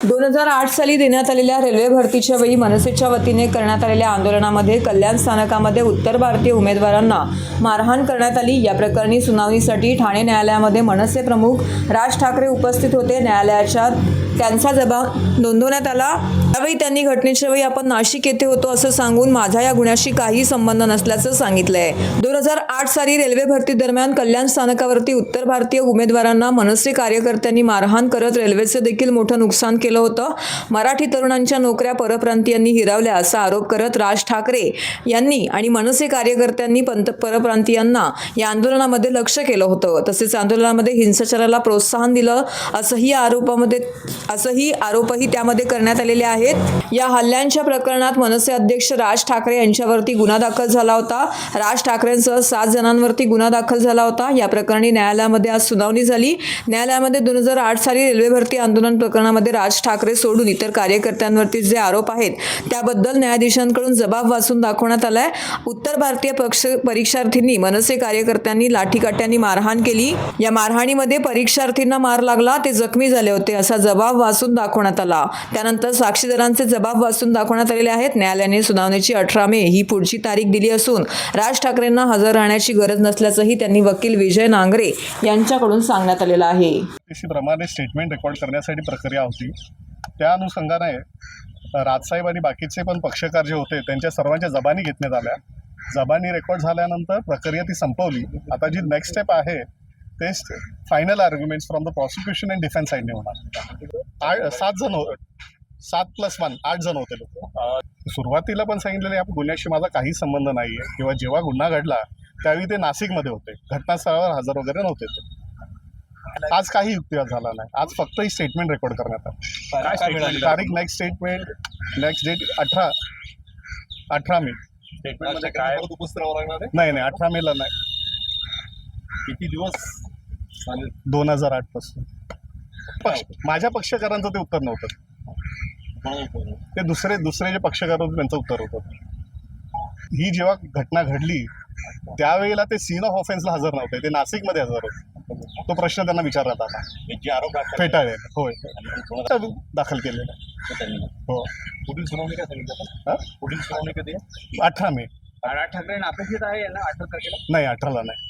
2008 साली देण्यात आलेल्या रेल्वे भरतीच्या वेळी मनसेच्या वतीने करण्यात आलेल्या आंदोलनामध्ये कल्याण स्थानकामध्ये उत्तर भारतीय उमेदवारांना मारहाण करण्यात आली। या प्रकरणी सुनावणीसाठी ठाणे न्यायालयामध्ये मनसे प्रमुख राज ठाकरे उपस्थित होते। न्यायालयाच्या त्यांचा जबाब नोंदवण्यात आला। त्यावेळी त्यांनी घटनेच्या वेळी आपण नाशिक येथे होतो असं सांगून माझा या गुन्ह्याशी काही संबंध नसल्याचं सांगितलंय। 2008 साली रेल्वे भरती दरम्यान कल्याण स्थानकावरती उत्तर भारतीय उमेदवारांना मनसे कार्यकर्त्यांनी मारहाण करत रेल्वेचे देखील मोठं नुकसान केलं होतं। मराठी तरुणांच्या नोकऱ्या परप्रांतीयांनी हिरावल्या असा आरोप करत राज ठाकरे यांनी आणि मनसे कार्यकर्त्यांनी परप्रांतीयांना या आंदोलनामध्ये लक्ष्य केलं होतं। तसेच आंदोलनामध्ये हिंसाचाराला प्रोत्साहन दिलं असंही आरोपही त्यामध्ये करण्यात आलेले आहेत। या हल्ल्यांच्या प्रकरणात मनसे अध्यक्ष राज ठाकरे यांच्यावरती गुन्हा दाखल झाला होता। राज ठाकरेंसह 7 जणांवरती गुन्हा दाखल झाला होता। या प्रकरणी न्यायालयामध्ये आज सुनावणी झाली। न्यायालयामध्ये 2008 साली रेल्वे भरती आंदोलन प्रकरणामध्ये राज ठाकरे सोडून इतर कार्यकर्त्यांवरती जे आरोप आहेत त्याबद्दल न्यायाधीशांकडून जबाब वाचून दाखवण्यात आलाय। उत्तर भारतीय परीक्षार्थींनी मनसे कार्यकर्त्यांनी लाठीकाठ्यांनी मारहाण केली। या मारहाणीमध्ये परीक्षार्थींना मार लागला, ते जखमी झाले होते असा जबाब वाचून दाखवण्यात आला। त्यानंतर साक्षीदारांचे जबाब वाचून दाखवण्यात आलेले आहेत। न्यायालयाने सुनावणीची 18 मे ही पुढची तारीख दिली असून राज ठाकरेंना हजर राहण्याची गरज नसल्याचंही त्यांनी वकील विजय नांगरे यांच्याकडून सांगण्यात आलेलं आहे। प्रमाणे स्टेटमेंट रेकॉर्ड करण्यासाठी प्रक्रिया होती। त्या अनुषंगाने राजसाहेब आणि बाकीचे पण पक्षकार जे होते त्यांच्या सर्वांच्या जबानी घेतण्यात आल्या। जबानी रेकॉर्ड झाल्यानंतर प्रक्रिया ती संपवली। आता जी नेक्स्ट स्टेप आहे ते final arguments from the prosecution and defence साईडने होणार। 7 जण होते, 7+1 8 जण होते लोक। सुरुवातीला पण सांगितलेलं या गुन्ह्याशी माझा काही संबंध नाही आहे किंवा जेव्हा गुन्हा घडला त्यावेळी ते नाशिकमध्ये होते, घटनास्थळावर हजर वगैरे नव्हते ते। आज काही युक्तिवाद झाला नाही, आज फक्त ही स्टेटमेंट रेकॉर्ड करण्यात आली। तारीख नेक्स्ट स्टेटमेंट नेक्स्ट डेट 18 मे। स्टेटमेंटमध्ये काय उपस्थित राहावं लागणार आहे? नाही 18 मेला नाही, किती दिवस? 2008 पासून माझ्या पक्षकारांचं ते उत्तर नव्हतं, ते दुसरे जे पक्षकार होते त्यांचं उत्तर होतं। ही जेव्हा घटना घडली त्यावेळेला ते सीन ऑफ ऑफेन्सला हजर नव्हते, ते नाशिकमध्ये हजर होते। तो प्रश्न त्यांना विचारण्यात आला, जे आरोप फेटाळले होय दाखल केलेला हो। पुढील सुनावणी काय सांगितलं? पुढील सुनावणी कधी आहे? 18 मे। राज ठाकरे अपेक्षित आहे यांना 18 तारखेला? नाही 18ला नाही।